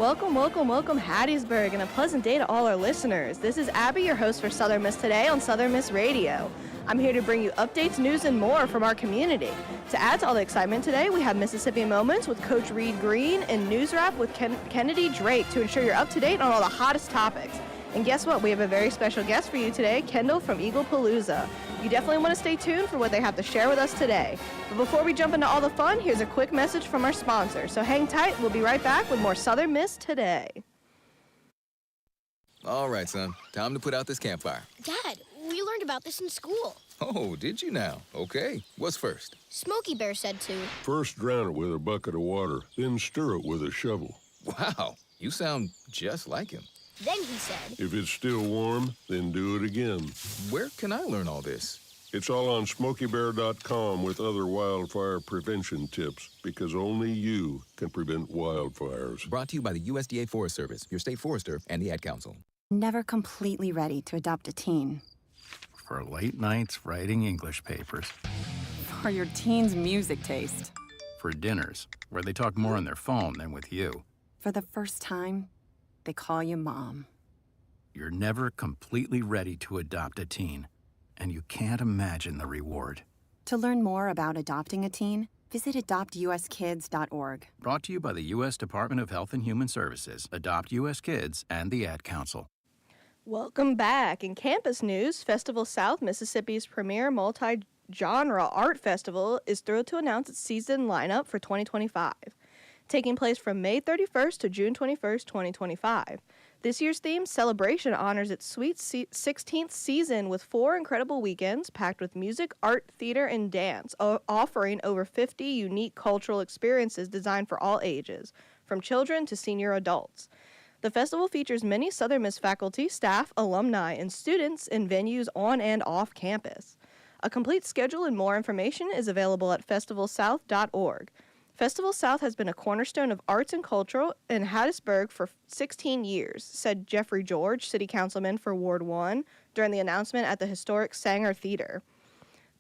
Welcome, welcome, welcome, Hattiesburg, and a pleasant day to all our listeners. This is Abby, your host for Southern Miss Today on Southern Miss Radio. I'm here to bring you updates, news, and more from our community. To add to all the excitement today, we have Mississippi Moments with Coach Reed Green and News Wrap with Kennedy Drake to ensure you're up to date on all the hottest topics. And guess what? We have a very special guest for you today, Kendall from Eaglepalooza. You definitely want to stay tuned for what they have to share with us today. But before we jump into all the fun, here's a quick message from our sponsor. So hang tight. We'll be right back with more Southern Miss Today. All right, son. Time to put out this campfire. Dad, we learned about this in school. Oh, did you now? Okay. What's first? Smokey Bear said to. First drown it with a bucket of water, then stir it with a shovel. Wow. You sound just like him. Then he said, If it's still warm, then do it again. Where can I learn all this? It's all on SmokeyBear.com with other wildfire prevention tips, because only you can prevent wildfires. Brought to you by the USDA Forest Service, your state forester, and the Ad Council. Never completely ready to adopt a teen. For late nights writing English papers. For your teen's music taste. For dinners, where they talk more on their phone than with you. For the first time, they call you Mom. You're never completely ready to adopt a teen, and you can't imagine the reward. To learn more about adopting a teen, visit adoptuskids.org. Brought to you by the U.S. Department of Health and Human Services, Adopt U.S. Kids, and the Ad Council. Welcome back. In campus news, Festival South, Mississippi's premier multi-genre art festival, is thrilled to announce its season lineup for 2025. Taking place from May 31st to June 21st, 2025. This year's theme, Celebration, honors its sweet 16th season with 4 incredible weekends packed with music, art, theater, and dance, offering over 50 unique cultural experiences designed for all ages, from children to senior adults. The festival features many Southern Miss faculty, staff, alumni, and students in venues on and off campus. A complete schedule and more information is available at festivalsouth.org. Festival South has been a cornerstone of arts and culture in Hattiesburg for 16 years, said Jeffrey George, city councilman for Ward 1, during the announcement at the historic Sanger Theater.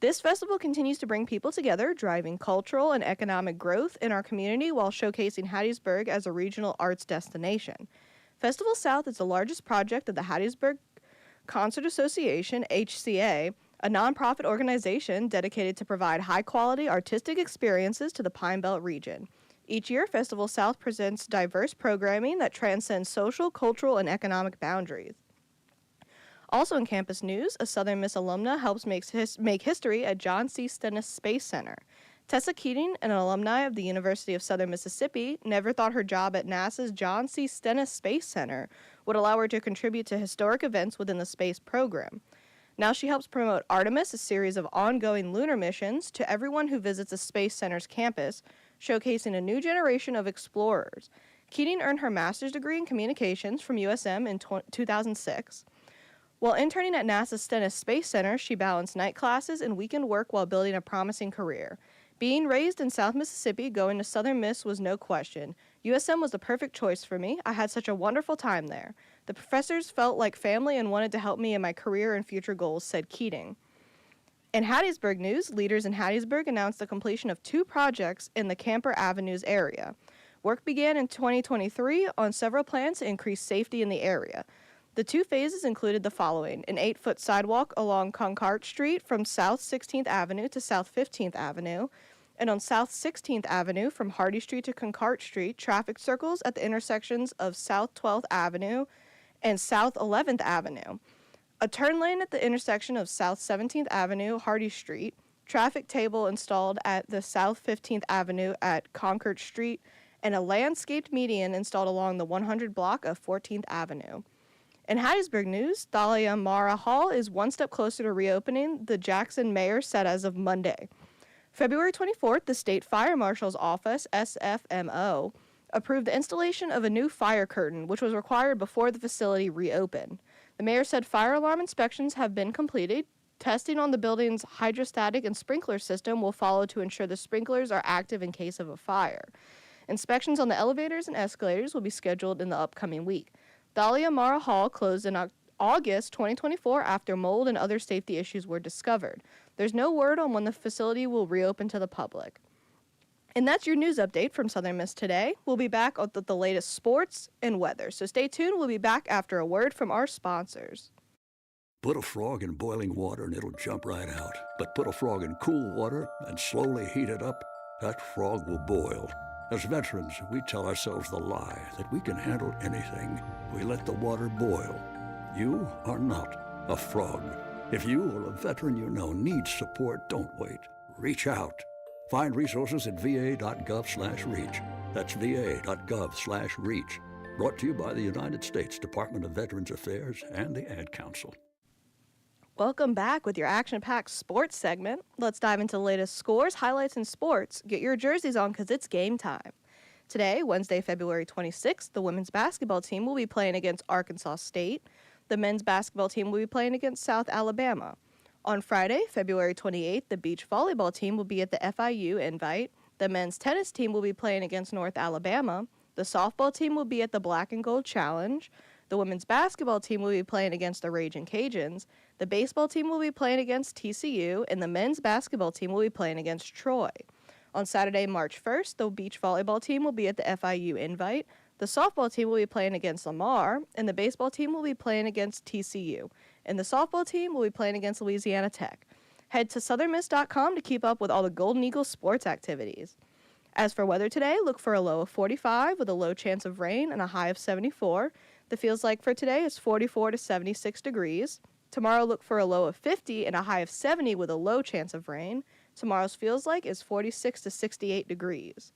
This festival continues to bring people together, driving cultural and economic growth in our community while showcasing Hattiesburg as a regional arts destination. Festival South is the largest project of the Hattiesburg Concert Association, HCA, a nonprofit organization dedicated to provide high-quality artistic experiences to the Pine Belt region. Each year, Festival South presents diverse programming that transcends social, cultural, and economic boundaries. Also in campus news, a Southern Miss alumna helps make history at John C. Stennis Space Center. Tessa Keating, an alumni of the University of Southern Mississippi, never thought her job at NASA's John C. Stennis Space Center would allow her to contribute to historic events within the space program. Now she helps promote Artemis, a series of ongoing lunar missions, to everyone who visits the Space Center's campus, showcasing a new generation of explorers. Keating earned her master's degree in communications from USM in 2006. While interning at NASA's Stennis Space Center, she balanced night classes and weekend work while building a promising career. Being raised in South Mississippi, going to Southern Miss was no question. USM was the perfect choice for me. I had such a wonderful time there. The professors felt like family and wanted to help me in my career and future goals, said Keating. In Hattiesburg news, leaders in Hattiesburg announced the completion of 2 projects in the Camper Avenues area. Work began in 2023 on several plans to increase safety in the area. The 2 phases included the following: an 8-foot sidewalk along Concart Street from South 16th Avenue to South 15th Avenue, and on South 16th Avenue from Hardy Street to Concart Street, traffic circles at the intersections of South 12th Avenue and South 11th Avenue, a turn lane at the intersection of South 17th Avenue, Hardy Street, traffic table installed at the South 15th Avenue at Concord Street, and a landscaped median installed along the 100 block of 14th Avenue. In Hattiesburg news, Thalia Mara Hall is one step closer to reopening, the Jackson mayor said as of Monday. February 24th, the State Fire Marshal's Office, SFMO, approved the installation of a new fire curtain, which was required before the facility reopened. The mayor said fire alarm inspections have been completed. Testing on the building's hydrostatic and sprinkler system will follow to ensure the sprinklers are active in case of a fire. Inspections on the elevators and escalators will be scheduled in the upcoming week. Thalia Mara Hall closed in August 2024 after mold and other safety issues were discovered. There's no word on when the facility will reopen to the public. And that's your news update from Southern Miss today. We'll be back with the latest sports and weather. So stay tuned. We'll be back after a word from our sponsors. Put a frog in boiling water and it'll jump right out. But put a frog in cool water and slowly heat it up, that frog will boil. As veterans, we tell ourselves the lie that we can handle anything. We let the water boil. You are not a frog. If you or a veteran you know needs support, don't wait. Reach out. Find resources at va.gov/reach. That's va.gov/reach. Brought to you by the United States Department of Veterans Affairs and the Ad Council. Welcome back with your action-packed sports segment. Let's dive into the latest scores, highlights, and sports. Get your jerseys on because it's game time. Today, Wednesday, February 26th, the women's basketball team will be playing against Arkansas State. The men's basketball team will be playing against South Alabama. On Friday, February 28th, the beach volleyball team will be at the FIU Invite. The men's tennis team will be playing against North Alabama. The softball team will be at the Black and Gold Challenge. The women's basketball team will be playing against the Ragin' Cajuns. The baseball team will be playing against TCU, and the men's basketball team will be playing against Troy. On Saturday, March 1st, the beach volleyball team will be at the FIU Invite. The softball team will be playing against Lamar, and the baseball team will be playing against TCU. And the softball team will be playing against Louisiana Tech. Head to southernmiss.com to keep up with all the Golden Eagles sports activities. As for weather today, look for a low of 45 with a low chance of rain and a high of 74. The feels like for today is 44 to 76 degrees. Tomorrow, look for a low of 50 and a high of 70 with a low chance of rain. Tomorrow's feels like is 46 to 68 degrees.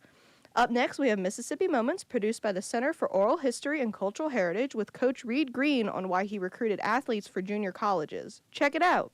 Up next, we have Mississippi Moments, produced by the Center for Oral History and Cultural Heritage with Coach Reed Green on why he recruited athletes for junior colleges. Check it out.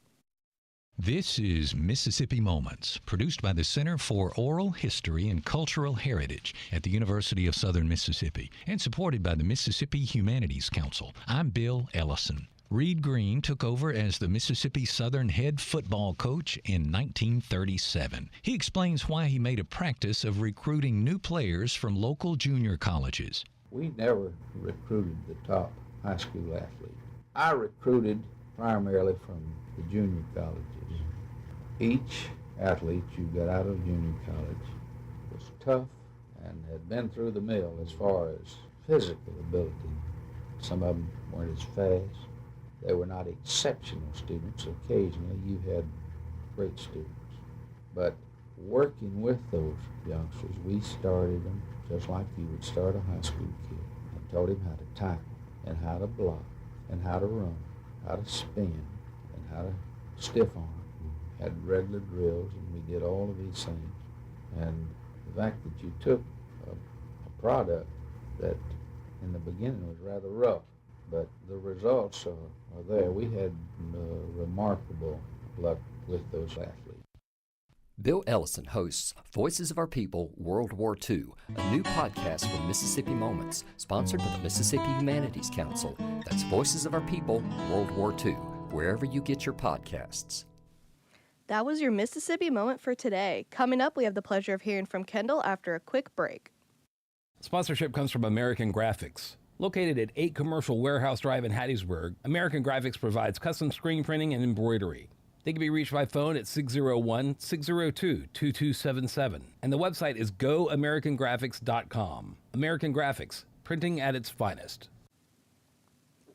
This is Mississippi Moments, produced by the Center for Oral History and Cultural Heritage at the University of Southern Mississippi and supported by the Mississippi Humanities Council. I'm Bill Ellison. Reed Green took over as the Mississippi Southern head football coach in 1937. He explains why he made a practice of recruiting new players from local junior colleges. We never recruited the top high school athlete. I recruited primarily from the junior colleges. Each athlete you got out of junior college was tough and had been through the mill as far as physical ability. Some of them weren't as fast. They were not exceptional students. Occasionally you had great students. But working with those youngsters, we started them just like you would start a high school kid and taught him how to tackle and how to block and how to run, how to spin and how to stiff arm. We had regular drills and we did all of these things. And the fact that you took a product that in the beginning was rather rough, but the results are there. We had remarkable luck with those athletes. Bill Ellison hosts Voices of Our People World War II, a new podcast from Mississippi Moments, sponsored by the Mississippi Humanities Council. That's Voices of Our People World War II, wherever you get your podcasts. That was your Mississippi Moment for today. Coming up, we have the pleasure of hearing from Kendall after a quick break. Sponsorship comes from American Graphics. Located at 8 Commercial Warehouse Drive in Hattiesburg, American Graphics provides custom screen printing and embroidery. They can be reached by phone at 601-602-2277. And the website is goamericangraphics.com. American Graphics, printing at its finest.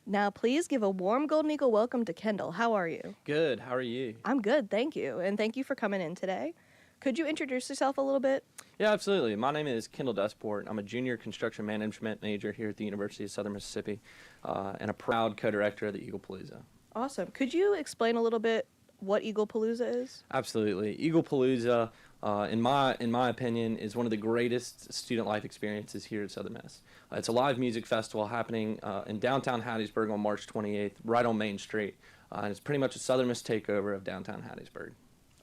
Now, please give a warm Golden Eagle welcome to Kendall. How are you? Good. How are you? I'm good, thank you. And thank you for coming in today. Could you introduce yourself a little bit? Yeah, absolutely. My name is Kendall Desporte. I'm a junior construction management major here at the University of Southern Mississippi and a proud co-director of the Eaglepalooza. Awesome. Could you explain a little bit what Eaglepalooza is? Absolutely. Eaglepalooza, in my opinion, is one of the greatest student life experiences here at Southern Miss. It's a live music festival happening in downtown Hattiesburg on March 28th, right on Main Street. And it's pretty much a Southern Miss takeover of downtown Hattiesburg.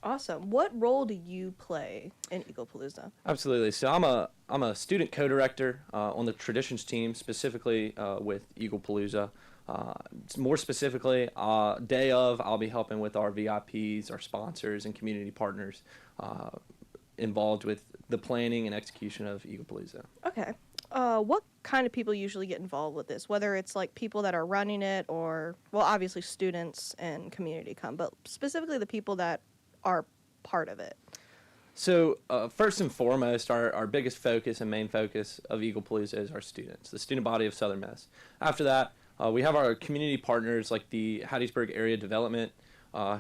Awesome. What role do you play in Eaglepalooza? Absolutely. So I'm a student co-director on the traditions team, specifically with Eaglepalooza. More specifically, day of, I'll be helping with our VIPs, our sponsors, and community partners involved with the planning and execution of Eaglepalooza. Okay. What kind of people usually get involved with this? Whether it's like people that are running it or, well, obviously students and community come, but specifically the people that are part of it. So first and foremost, our biggest focus and main focus of Eaglepalooza is our students, the student body of Southern Miss. After that, we have our community partners like the Hattiesburg Area Development,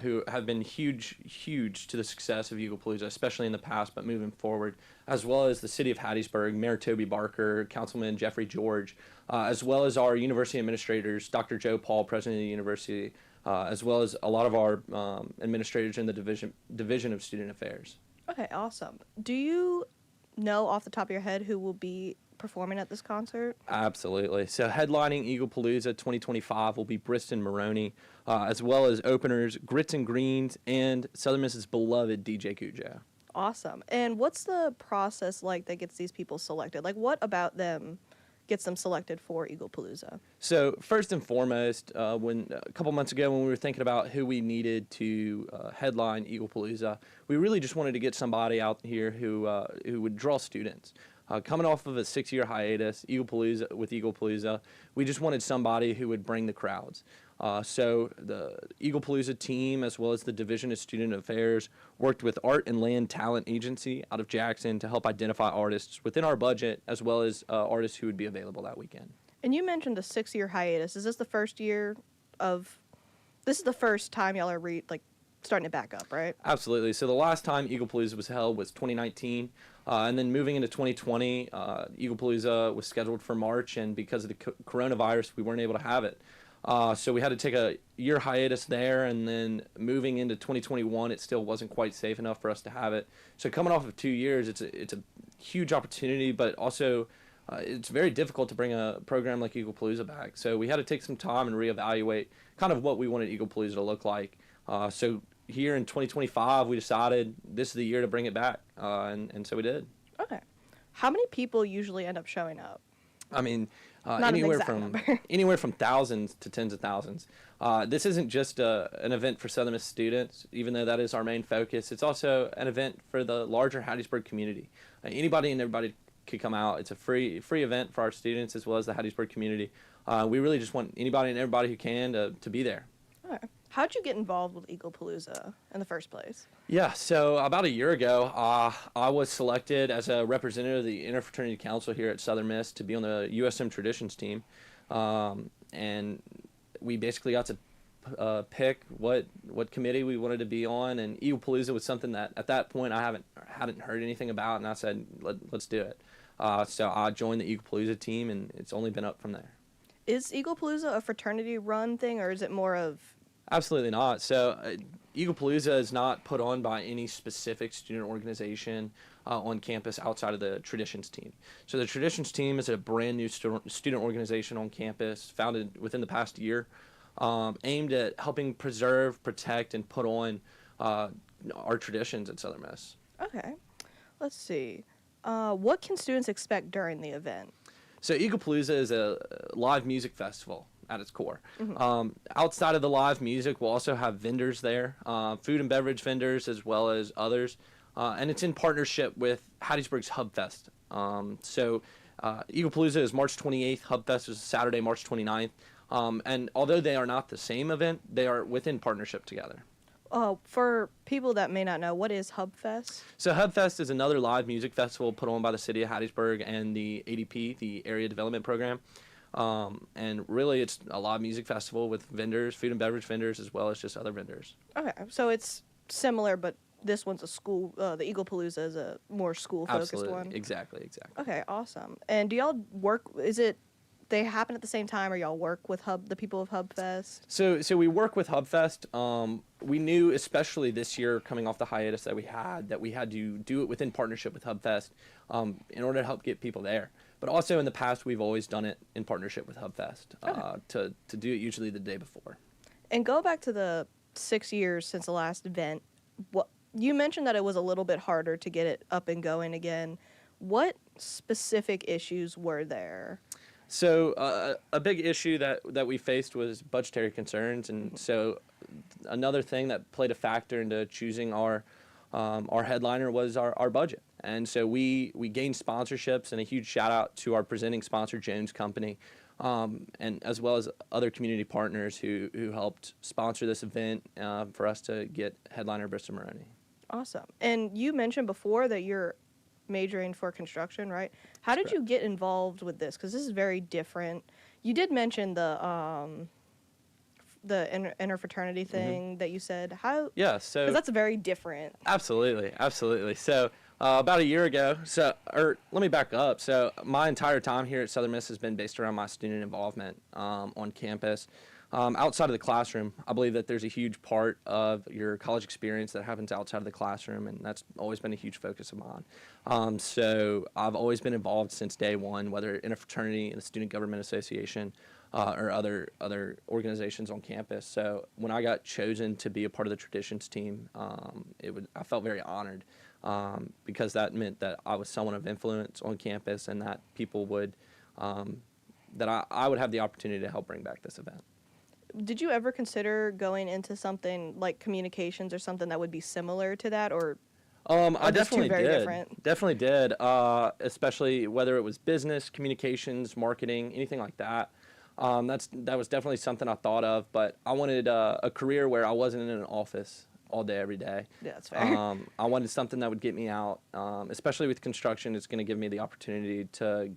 who have been huge to the success of Eaglepalooza, especially in the past, but moving forward, as well as the city of Hattiesburg, Mayor Toby Barker, Councilman Jeffrey George, as well as our university administrators, Dr. Joe Paul, president of the university, as well as a lot of our administrators in the division of student affairs. Okay, awesome. Do you know off the top of your head who will be performing at this concert? Absolutely. So headlining Eaglepalooza 2025 will be Briston Maroney, as well as openers Grits and Greens and Southern Miss's beloved DJ Cujo. Awesome. And what's the process like that gets these people selected? Like, what about them gets them selected for Eaglepalooza? So first and foremost, when a couple months ago when we were thinking about who we needed to headline Eaglepalooza, we really just wanted to get somebody out here who would draw students. Coming off of a 6-year hiatus, Eaglepalooza, we just wanted somebody who would bring the crowds. So the Eaglepalooza team, as well as the Division of Student Affairs, worked with Art and Land Talent Agency out of Jackson to help identify artists within our budget, as well as artists who would be available that weekend. And you mentioned a 6-year hiatus. Is this the first year of? This is the first time y'all are starting it back up, right? Absolutely. So the last time Eaglepalooza was held was 2019. And then moving into 2020, Eaglepalooza was scheduled for March, and because of the coronavirus, we weren't able to have it. So we had to take a year hiatus there, and then moving into 2021, it still wasn't quite safe enough for us to have it. So coming off of 2 years, it's a huge opportunity, but also it's very difficult to bring a program like Eaglepalooza back. So we had to take some time and reevaluate kind of what we wanted Eaglepalooza to look like. So here in 2025, we decided this is the year to bring it back, and so we did. Okay. How many people usually end up showing up? I mean, Not anywhere an exact from number. anywhere from thousands to tens of thousands. This isn't just an event for Southern Miss students, even though that is our main focus. It's also an event for the larger Hattiesburg community. Anybody and everybody could come out. It's a free event for our students as well as the Hattiesburg community. We really just want anybody and everybody who can to be there. Okay. How'd you get involved with Eaglepalooza in the first place? Yeah, so about a year ago, I was selected as a representative of the Interfraternity Council here at Southern Miss to be on the USM Traditions team, and we basically got to pick what committee we wanted to be on, and Eaglepalooza was something that at that point I hadn't heard anything about, and I said let's do it. So I joined the Eaglepalooza team, and it's only been up from there. Is Eaglepalooza a fraternity-run thing, or is it more of? Absolutely not. So Eaglepalooza is not put on by any specific student organization on campus outside of the Traditions team. So the Traditions team is a brand new student organization on campus, founded within the past year, aimed at helping preserve, protect, and put on our traditions at Southern Miss. Okay. Let's see. What can students expect during the event? So Eaglepalooza is a live music festival at its core. Outside of the live music, we'll also have vendors there, food and beverage vendors as well as others, and it's in partnership with Hattiesburg's Hub Fest. So Eaglepalooza is March 28th, Hub Fest is Saturday, March 29th, and although they are not the same event, they are within partnership together. For people that may not know, what is Hub Fest? So Hub Fest is another live music festival put on by the city of Hattiesburg and the ADP, the Area Development Program. And really it's a live music festival with vendors, food and beverage vendors, as well as just other vendors. Okay, so it's similar, but this one's a school, the Eaglepalooza is a more school-focused Absolutely. one? Exactly. Okay, awesome. And do y'all work, they happen at the same time, or y'all work with the people of Hub Fest? So we work with Hub Fest. We knew, especially this year, coming off the hiatus that we had to do it within partnership with Hub Fest in order to help get people there. But also in the past, we've always done it in partnership with Hub Fest to do it usually the day before. And go back to the 6 years since the last event. You mentioned that it was a little bit harder to get it up and going again. What specific issues were there? So a big issue that we faced was budgetary concerns, and so another thing that played a factor into choosing our headliner was our budget. And so we gained sponsorships, and a huge shout out to our presenting sponsor, Jones Company, and as well as other community partners who helped sponsor this event for us to get headliner Briston Maroney. Awesome. And you mentioned before that you're majoring for construction, right? How did you get involved with this? Because this is very different. You did mention the interfraternity thing that you said. How? Yeah, so... Because that's very different. Absolutely, absolutely. So about a year ago, let me back up. So my entire time here at Southern Miss has been based around my student involvement on campus. Outside of the classroom, I believe that there's a huge part of your college experience that happens outside of the classroom, and that's always been a huge focus of mine. So I've always been involved since day one, whether in a fraternity, in the Student Government Association, or other organizations on campus. So when I got chosen to be a part of the traditions team, I felt very honored because that meant that I was someone of influence on campus, and that people would that I would have the opportunity to help bring back this event. Did you ever consider going into something like communications or something that would be similar to that, or I definitely very did. different? Definitely did, especially whether it was business, communications, marketing, anything like that. That was definitely something I thought of, but I wanted a career where I wasn't in an office all day, every day. Yeah, that's fair. I wanted something that would get me out, especially with construction. It's going to give me the opportunity to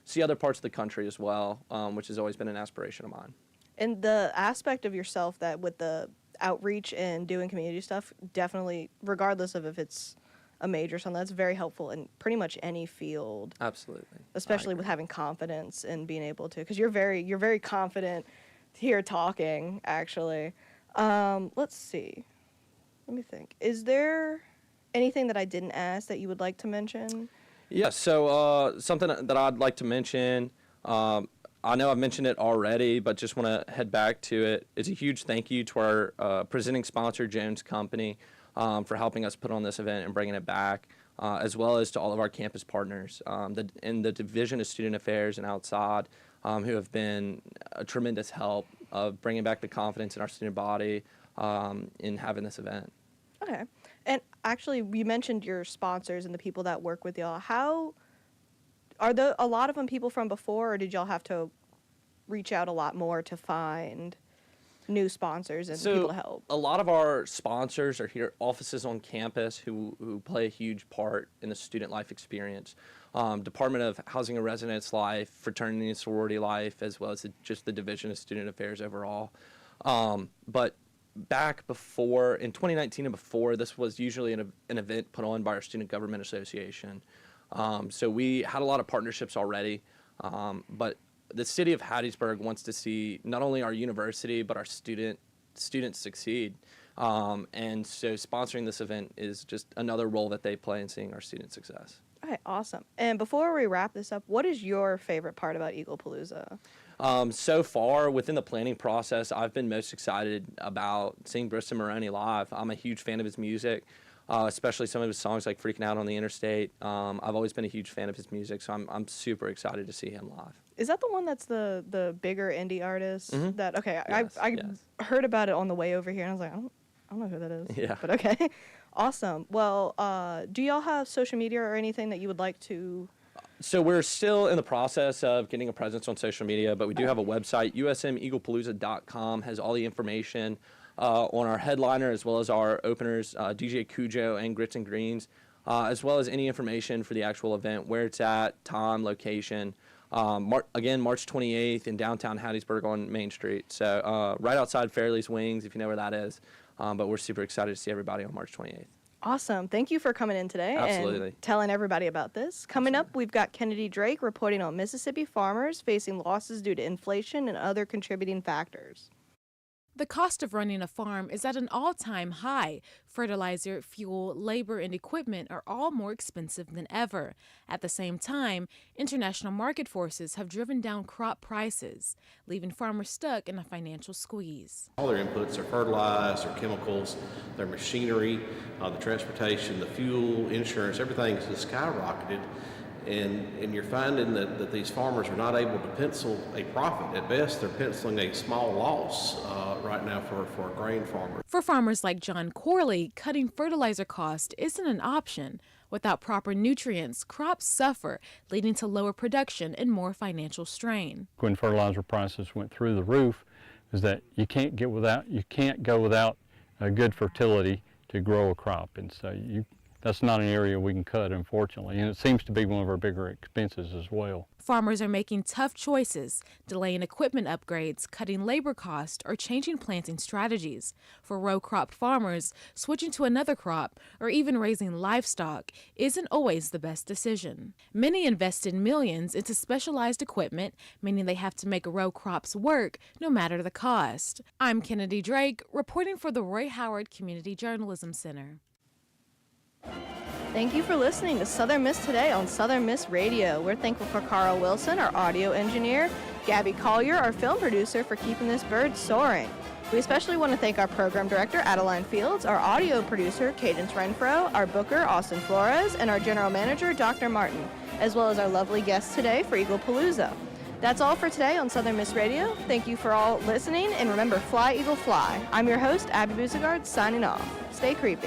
see other parts of the country as well, which has always been an aspiration of mine. And the aspect of yourself that with the outreach and doing community stuff, definitely, regardless of if it's a major or something, that's very helpful in pretty much any field. Absolutely. Especially with having confidence and being able to, because you're very confident here talking, actually. Let's see. Let me think. Is there anything that I didn't ask that you would like to mention? Yeah, so something that I'd like to mention, I know I've mentioned it already, but just want to head back to it. It's a huge thank you to our presenting sponsor, Jones Company, for helping us put on this event and bringing it back, as well as to all of our campus partners in the Division of Student Affairs and outside, who have been a tremendous help of bringing back the confidence in our student body in having this event. Okay. And actually, you mentioned your sponsors and the people that work with y'all. How are a lot of them people from before, or did y'all have to reach out a lot more to find new sponsors and people to help? A lot of our sponsors are here, offices on campus who play a huge part in the student life experience. Department of Housing and Residence Life, fraternity and sorority life, as well as just the Division of Student Affairs overall. But back before, in 2019 and before, this was usually an event put on by our Student Government Association. So we had a lot of partnerships already, but the city of Hattiesburg wants to see not only our university, but our students succeed. And so sponsoring this event is just another role that they play in seeing our student success. Okay, awesome. And before we wrap this up, what is your favorite part about Eaglepalooza? So far, within the planning process, I've been most excited about seeing Briston Maroney live. I'm a huge fan of his music, especially some of his songs like Freaking Out on the Interstate. I've always been a huge fan of his music, so I'm super excited to see him live. Is that the one that's the bigger indie artist? Mm-hmm. That okay? Yes, I yes. heard about it on the way over here, and I was like, I don't know who that is. Yeah. But okay, awesome. Well, do y'all have social media or anything that you would like to? So we're still in the process of getting a presence on social media, but we do have a website. usmeaglepalooza.com has all the information on our headliner as well as our openers, DJ Cujo and Grits and Greens, as well as any information for the actual event, where it's at, time, location. Again, March 28th in downtown Hattiesburg on Main Street. So right outside Fairley's Wings, if you know where that is. But we're super excited to see everybody on March 28th. Awesome. Thank you for coming in today Absolutely. and telling everybody about this. Coming up, we've got Kennedy Drake reporting on Mississippi farmers facing losses due to inflation and other contributing factors. The cost of running a farm is at an all-time high. Fertilizer, fuel, labor, and equipment are all more expensive than ever. At the same time, international market forces have driven down crop prices, leaving farmers stuck in a financial squeeze. All their inputs, their fertilizer, their chemicals, their machinery, the transportation, the fuel, insurance, everything has skyrocketed. And you're finding that these farmers are not able to pencil a profit. At best, they're penciling a small loss right now for a grain farmer. For farmers like John Corley, cutting fertilizer cost isn't an option. Without proper nutrients, crops suffer, leading to lower production and more financial strain. When fertilizer prices went through the roof, is that you can't go without good fertility to grow a crop. And so that's not an area we can cut, unfortunately, and it seems to be one of our bigger expenses as well. Farmers are making tough choices, delaying equipment upgrades, cutting labor costs, or changing planting strategies. For row-cropped farmers, switching to another crop or even raising livestock isn't always the best decision. Many invested millions into specialized equipment, meaning they have to make row crops work no matter the cost. I'm Kennedy Drake, reporting for the Roy Howard Community Journalism Center. Thank you for listening to Southern Miss Today on Southern Miss Radio. We're thankful for Carl Wilson, our audio engineer, Gabby Collier, our film producer, for keeping this bird soaring. We especially want to thank our program director, Adeline Fields, our audio producer, Cadence Renfro, our booker, Austin Flores, and our general manager, Dr. Martin, as well as our lovely guests today for Eaglepalooza. That's all for today on Southern Miss Radio. Thank you for all listening, and remember, fly, Eagle, fly. I'm your host, Abby Busegard, signing off. Stay creepy.